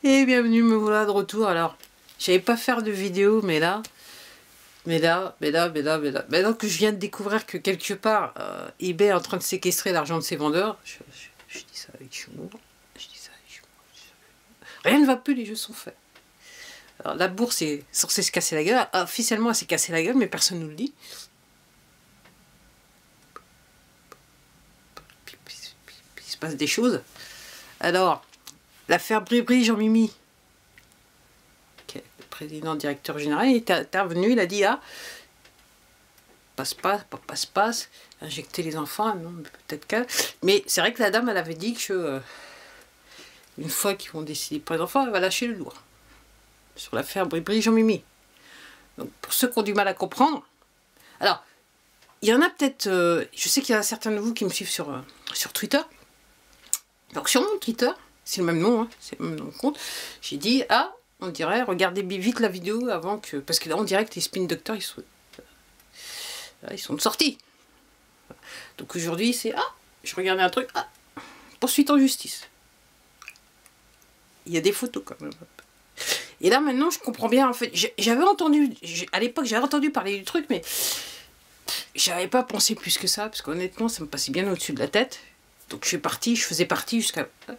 Et bienvenue, me voilà de retour. Alors, j'avais pas faire de vidéo, mais là que je viens de découvrir que quelque part, eBay est en train de séquestrer l'argent de ses vendeurs. Je dis ça avec humour. Je dis ça avec humour. Rien ne va plus, les jeux sont faits. Alors, la bourse est censée se casser la gueule. Officiellement, elle s'est cassée la gueule, mais personne ne nous le dit. Il se passe des choses. Alors, l'affaire Bribri Jean-Mimi, le président directeur général, il est intervenu, il a dit passe, injecter les enfants, non, peut-être que. Mais c'est vrai que la dame, elle avait dit que une fois qu'ils vont décider pour les enfants, elle va lâcher le lourd. Sur l'affaire Bribri Jean-Mimi. Donc pour ceux qui ont du mal à comprendre, alors, il y en a peut-être, je sais qu'il y en a certains de vous qui me suivent sur Twitter. Donc sur mon Twitter, c'est le même nom, hein, c'est le même nom de compte, j'ai dit, on dirait, regardez vite la vidéo avant que... Parce que là, on dirait que les spin doctors, ils sont sortis. Donc aujourd'hui, c'est, je regardais un truc, poursuite en justice. Il y a des photos quand même. Et là, maintenant, je comprends bien, en fait, j'avais entendu, à l'époque, j'avais entendu parler du truc, mais j'avais pas pensé plus que ça, parce qu'honnêtement, ça me passait bien au-dessus de la tête. Donc je faisais partie jusqu'à... Je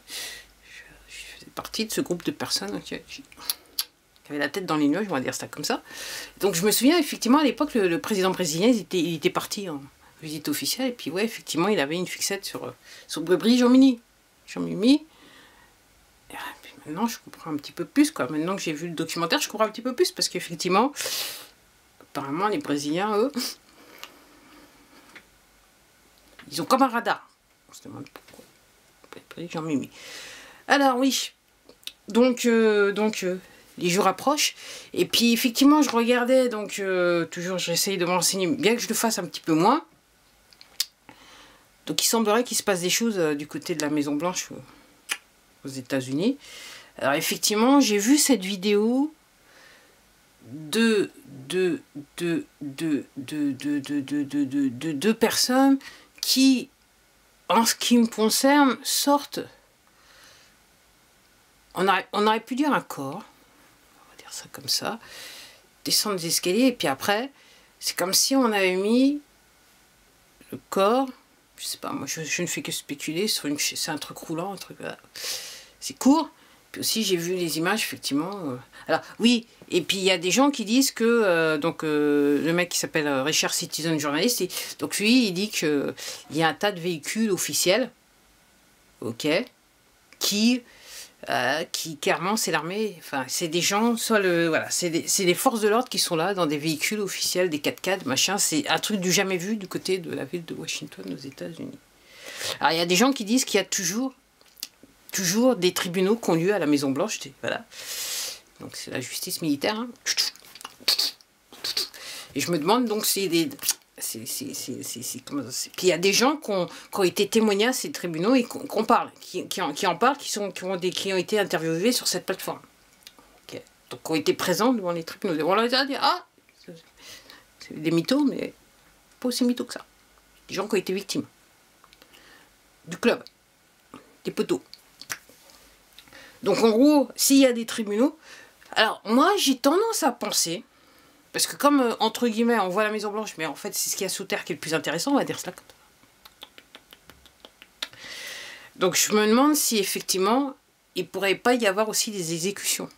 faisais partie de ce groupe de personnes qui avaient la tête dans les nuages, on va dire ça comme ça. Donc je me souviens, effectivement, à l'époque, le président brésilien, il était parti en visite officielle, et puis ouais, effectivement, il avait une fixette sur Bribri Jean-Mimi. Et puis maintenant, je comprends un petit peu plus, quoi. Maintenant que j'ai vu le documentaire, je comprends un petit peu plus, parce qu'effectivement, apparemment, les Brésiliens, eux, ils ont comme un radar. On se demande pourquoi. Jean-Mimi. Alors oui, donc les jours approchent. Et puis effectivement, je regardais, donc toujours j'essaye de m'enseigner, bien que je le fasse un petit peu moins. Donc il semblerait qu'il se passe des choses du côté de la Maison Blanche aux États-Unis. Alors effectivement, j'ai vu cette vidéo de deux personnes qui, en ce qui me concerne, sortent, on aurait pu dire un corps, on va dire ça comme ça, descendre des escaliers, et puis après, c'est comme si on avait mis le corps, je sais pas, moi je ne fais que spéculer, c'est un truc roulant, un truc, c'est court. Puis aussi j'ai vu les images, effectivement. Alors oui, et puis il y a des gens qui disent que, le mec qui s'appelle Richard Citizen Journalist, donc lui il dit qu'il y a un tas de véhicules officiels, ok, qui clairement c'est l'armée, enfin c'est des gens, soit voilà, c'est les forces de l'ordre qui sont là dans des véhicules officiels, des 4x4, machin, c'est un truc du jamais vu du côté de la ville de Washington aux États-Unis. Alors il y a des gens qui disent qu'il y a toujours des tribunaux qui ont lieu à la Maison Blanche, voilà. Donc c'est la justice militaire. Hein. Et je me demande donc si puis il y a des gens qui ont été témoignés à ces tribunaux et qu'on parle, qui en parlent, qui ont été interviewés sur cette plateforme. Okay. Donc qui ont été présents devant les tribunaux. On leur a dit, c'est des mythos, mais pas aussi mythos que ça. Des gens qui ont été victimes. Du club. Des poteaux. Donc en gros, s'il y a des tribunaux, alors moi j'ai tendance à penser, parce que comme entre guillemets on voit la Maison Blanche, mais en fait c'est ce qu'il y a sous terre qui est le plus intéressant, on va dire cela comme ça. Donc je me demande si effectivement il pourrait pas y avoir aussi des exécutions.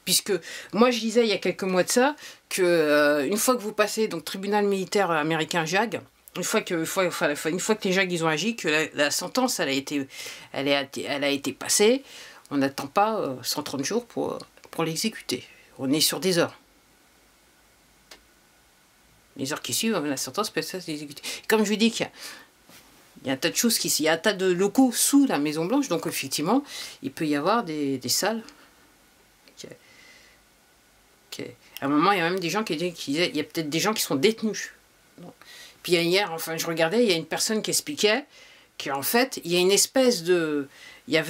Puisque moi je disais il y a quelques mois de ça, que une fois que vous passez, donc tribunal militaire américain JAG, une fois que les JAG ils ont agi, que la sentence elle a été passée, on n'attend pas 130 jours pour l'exécuter. On est sur des heures. Les heures qui suivent, la sentence peut être exécutée. Comme je vous dis qu'il y a un tas de choses, il y a un tas de locaux sous la Maison Blanche, donc effectivement, il peut y avoir des salles. À un moment, il y a même des gens qui disaient, il y a peut-être des gens qui sont détenus. Puis hier, enfin, je regardais, il y a une personne qui expliquait qu'en fait, il y avait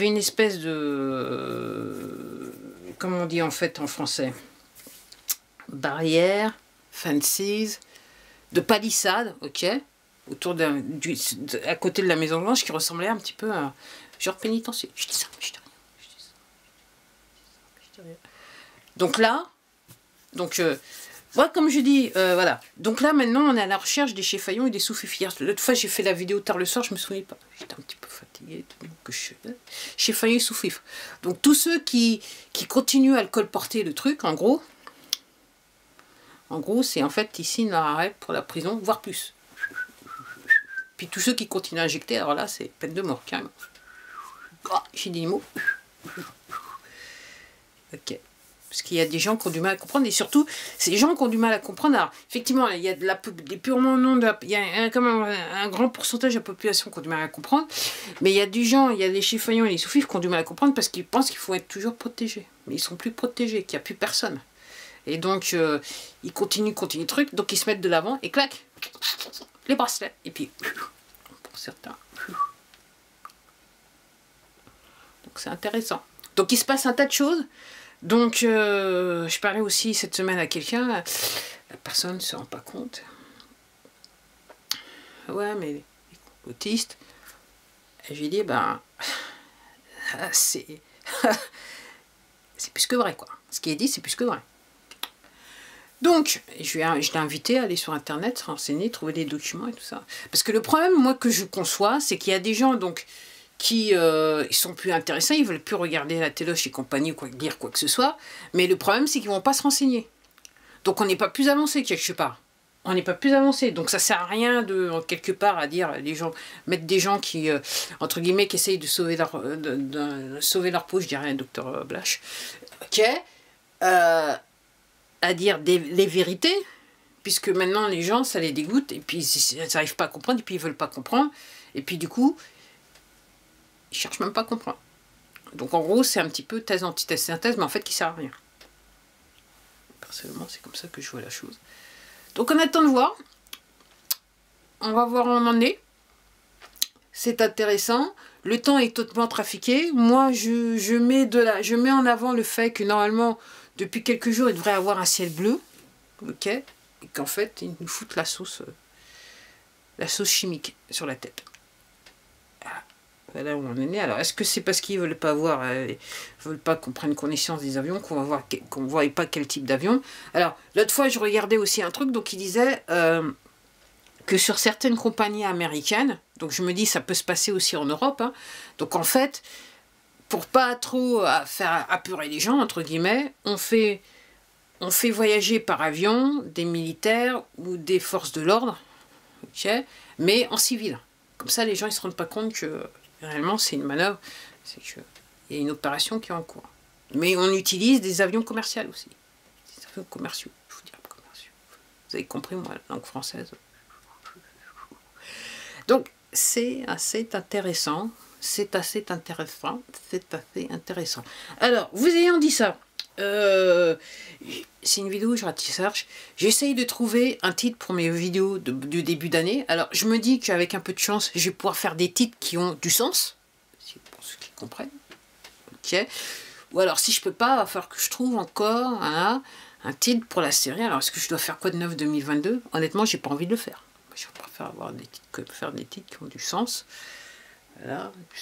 une espèce de... Comment on dit en fait en français? Barrière, fences, de palissade, ok, autour à côté de la Maison Blanche, qui ressemblait un petit peu à genre pénitentiaire. Je dis ça, mais je dis rien. Je dis ça, je dis rien. Donc là, voilà, comme je dis, voilà. Donc là, maintenant, on est à la recherche des Cheffaillons et des sous-fifillards. L'autre fois, j'ai fait la vidéo tard le soir, je me souviens pas. J'étais un petit peu fatiguée. Cheffaillons et sous-fifres. Donc tous ceux qui continuent à le colporter le truc, en gros, c'est en fait ici un arrêt pour la prison, voire plus. Puis tous ceux qui continuent à injecter, alors là, c'est peine de mort, carrément. Oh, j'ai dit les mots. Ok. Parce qu'il y a des gens qui ont du mal à comprendre, et surtout, ces gens qui ont du mal à comprendre. Alors, effectivement, il y a des purement non, il y a quand même un grand pourcentage de la population qui ont du mal à comprendre, mais il y a des gens, il y a les Cheffaillons et les sous-fifres qui ont du mal à comprendre parce qu'ils pensent qu'il faut être toujours protégé. Mais ils sont plus protégés, qu'il n'y a plus personne. Et donc, ils continuent le truc, donc ils se mettent de l'avant, et clac, les bracelets. Et puis, pour certains. Donc c'est intéressant. Donc il se passe un tas de choses. Donc, je parlais aussi cette semaine à quelqu'un, la personne ne se rend pas compte. Ouais, mais les complotistes, j'ai dit, ben, c'est plus que vrai, quoi. Ce qui est dit, c'est plus que vrai. Donc, je l'ai invité à aller sur Internet, se renseigner, trouver des documents et tout ça. Parce que le problème, moi, que je conçois, c'est qu'il y a des gens, donc, qui ils sont plus intéressants, ils veulent plus regarder la téloche et compagnie, ou lire quoi que ce soit, mais le problème c'est qu'ils vont pas se renseigner. Donc on n'est pas plus avancé quelque part. On n'est pas plus avancé, donc ça sert à rien de quelque part à dire les gens, mettre des gens qui, entre guillemets, qui essayent de sauver leur peau, je dirais un docteur Blash, ok, à dire les vérités, puisque maintenant les gens ça les dégoûte, et puis ils n'arrivent pas à comprendre, et puis ils veulent pas comprendre, et puis du coup, ils ne cherchent même pas à comprendre. Donc en gros, c'est un petit peu thèse, antithèse, synthèse, mais en fait qui ne sert à rien. Personnellement, c'est comme ça que je vois la chose. Donc on attend de voir. On va voir où on en est. C'est intéressant. Le temps est totalement trafiqué. Moi, je mets en avant le fait que normalement, depuis quelques jours, il devrait avoir un ciel bleu. Ok. Et qu'en fait, ils nous foutent la sauce chimique sur la tête. Voilà où on est né. Alors, est-ce que c'est parce qu'ils veulent pas voir, veulent pas qu'on prenne connaissance des avions, qu'on ne voit pas quel type d'avion? Alors, l'autre fois, je regardais aussi un truc, donc il disait que sur certaines compagnies américaines, donc je me dis, ça peut se passer aussi en Europe, hein, donc en fait, pour pas trop faire apurer les gens, entre guillemets, on fait voyager par avion des militaires ou des forces de l'ordre, okay, mais en civil. Comme ça, les gens ne se rendent pas compte que réellement, c'est une manœuvre, c'est qu'il y a une opération qui est en cours. Mais on utilise des avions commerciaux aussi. Des avions commerciaux, je vous dirais commerciaux. Vous avez compris, moi, la langue française. Donc, c'est assez intéressant. C'est assez intéressant. C'est assez intéressant. Alors, vous ayant dit ça, c'est une vidéo, je ratissage. J'essaye de trouver un titre pour mes vidéos du début d'année. Alors, je me dis qu'avec un peu de chance, je vais pouvoir faire des titres qui ont du sens. Pour ceux qui comprennent. Ok. Ou alors, si je peux pas, il va falloir que je trouve encore un titre pour la série. Alors, est-ce que je dois faire quoi de neuf 2022? Honnêtement, j'ai pas envie de le faire. Je préfère avoir des titres que faire des titres qui ont du sens. Voilà, du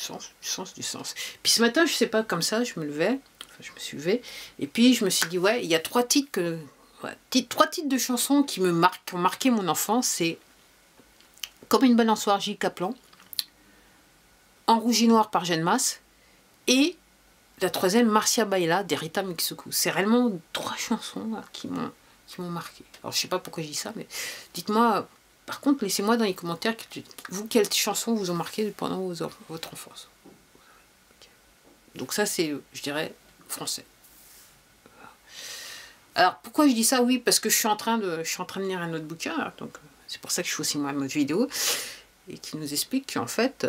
sens. Puis ce matin, je sais pas, comme ça, je me levais. Je me suis levée, et puis je me suis dit, ouais, il y a trois titres de chansons qui ont marqué mon enfance. C'est Comme une balançoire, J. Kaplan, En rouge et noir par Jeanne Masse, et la troisième, Marcia Baila d'Erita Mitsuko. C'est réellement trois chansons là, qui m'ont marqué. Alors je sais pas pourquoi je dis ça, mais dites-moi, par contre, laissez-moi dans les commentaires, vous, quelles chansons vous ont marqué pendant votre enfance. Okay. Donc ça, c'est, je dirais, français. Alors pourquoi je dis ça? Oui, parce que je suis en train de lire un autre bouquin, là, donc c'est pour ça que je fais aussi moi une autre vidéo, et qui nous explique qu'en fait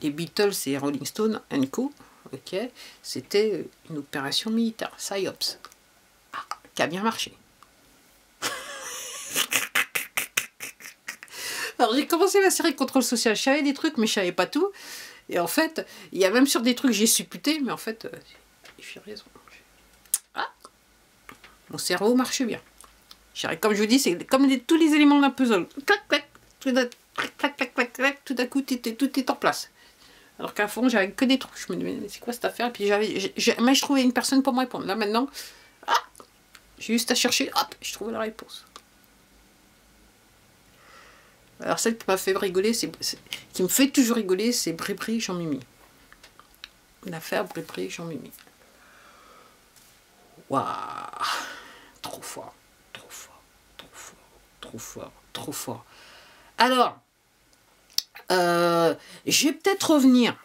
les Beatles et Rolling Stone & Co, ok, c'était une opération militaire, PSYOPS, qui a bien marché. Alors j'ai commencé ma série Contrôle Social, je savais des trucs mais je savais pas tout. Et en fait, il y a même sur des trucs j'ai supputé, mais en fait, j'ai raison. Ah, mon cerveau marche bien. Comme je vous dis, c'est comme tous les éléments d'un puzzle. Clac, clac, tout à coup, tout est en place. Alors qu'à fond, j'avais que des trucs. Je me disais, mais c'est quoi cette affaire? Et puis mais je trouvais une personne pour me répondre. Là maintenant, j'ai juste à chercher, hop, je trouve la réponse. Alors celle qui m'a fait rigoler, qui me fait toujours rigoler, c'est Brébri Jean-Mimi. L'affaire Brébri Jean-Mimi. Waouh, trop fort, trop fort, trop fort, trop fort, trop fort. Alors, je vais peut-être revenir.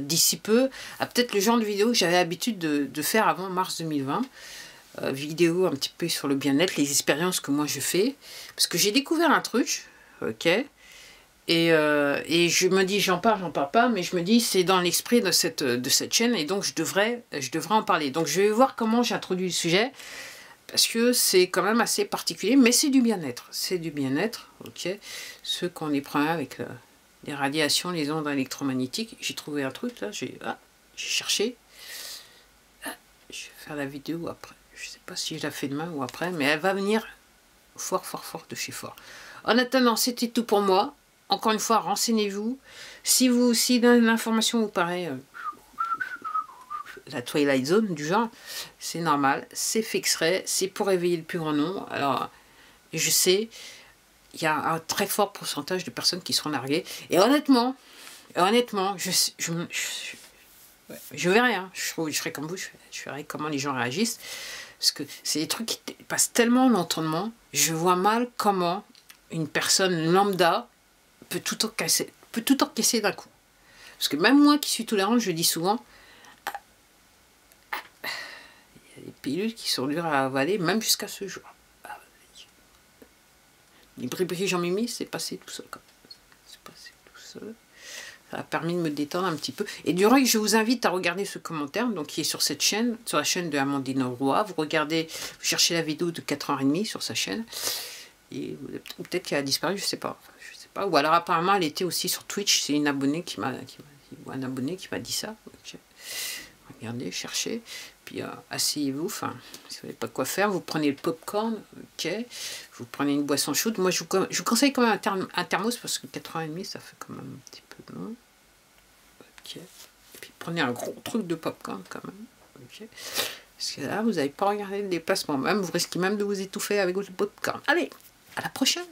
D'ici peu à peut-être le genre de vidéo que j'avais l'habitude de faire avant mars 2020. Vidéo un petit peu sur le bien-être, les expériences que moi je fais. Parce que j'ai découvert un truc, ok. Et je me dis, j'en parle pas, mais je me dis, c'est dans l'esprit de cette chaîne, et donc je devrais en parler. Donc je vais voir comment j'introduis le sujet, parce que c'est quand même assez particulier, mais c'est du bien-être. C'est du bien-être, ok. Ce qu'on est prend avec les radiations, les ondes électromagnétiques. J'ai trouvé un truc, là, j'ai cherché. Je vais faire la vidéo après. Je sais pas si je la fais demain ou après, mais elle va venir fort, fort, fort de chez fort. En attendant, c'était tout pour moi. Encore une fois, renseignez-vous. Si vous aussi, dans l'information vous paraît la Twilight Zone du genre, c'est normal, c'est fait exprès, c'est pour réveiller le plus grand nombre. Alors, je sais, il y a un très fort pourcentage de personnes qui seront larguées. Et honnêtement, je verrai, hein. Je serai comme vous, je verrai comment les gens réagissent. Parce que c'est des trucs qui passent tellement l'entendement, je vois mal comment une personne lambda peut tout encaisser d'un coup. Parce que même moi qui suis tolérante, je dis souvent, il y a des pilules qui sont dures à avaler, même jusqu'à ce jour. Les Brébri Jean-Mimi, c'est passé tout seul. C'est passé tout seul. Ça a permis de me détendre un petit peu. Et du reste, je vous invite à regarder ce commentaire, donc qui est sur cette chaîne, sur la chaîne de Amandine Roy. Vous cherchez la vidéo de 4h30 sur sa chaîne. Et peut-être qu'elle a disparu, je sais pas. Ou alors apparemment elle était aussi sur Twitch, c'est une abonnée qui m'a dit ça. Okay. Regardez, cherchez, puis asseyez-vous, enfin, si vous n'avez pas quoi faire, vous prenez le popcorn, ok, vous prenez une boisson chaude. Moi je vous conseille quand même un thermos parce que 4h30 ça fait quand même un petit peu long. Ok, et puis prenez un gros truc de popcorn quand même, ok. Parce que là vous n'avez pas regardé le déplacement, même vous risquez même de vous étouffer avec votre popcorn. Allez, à la prochaine.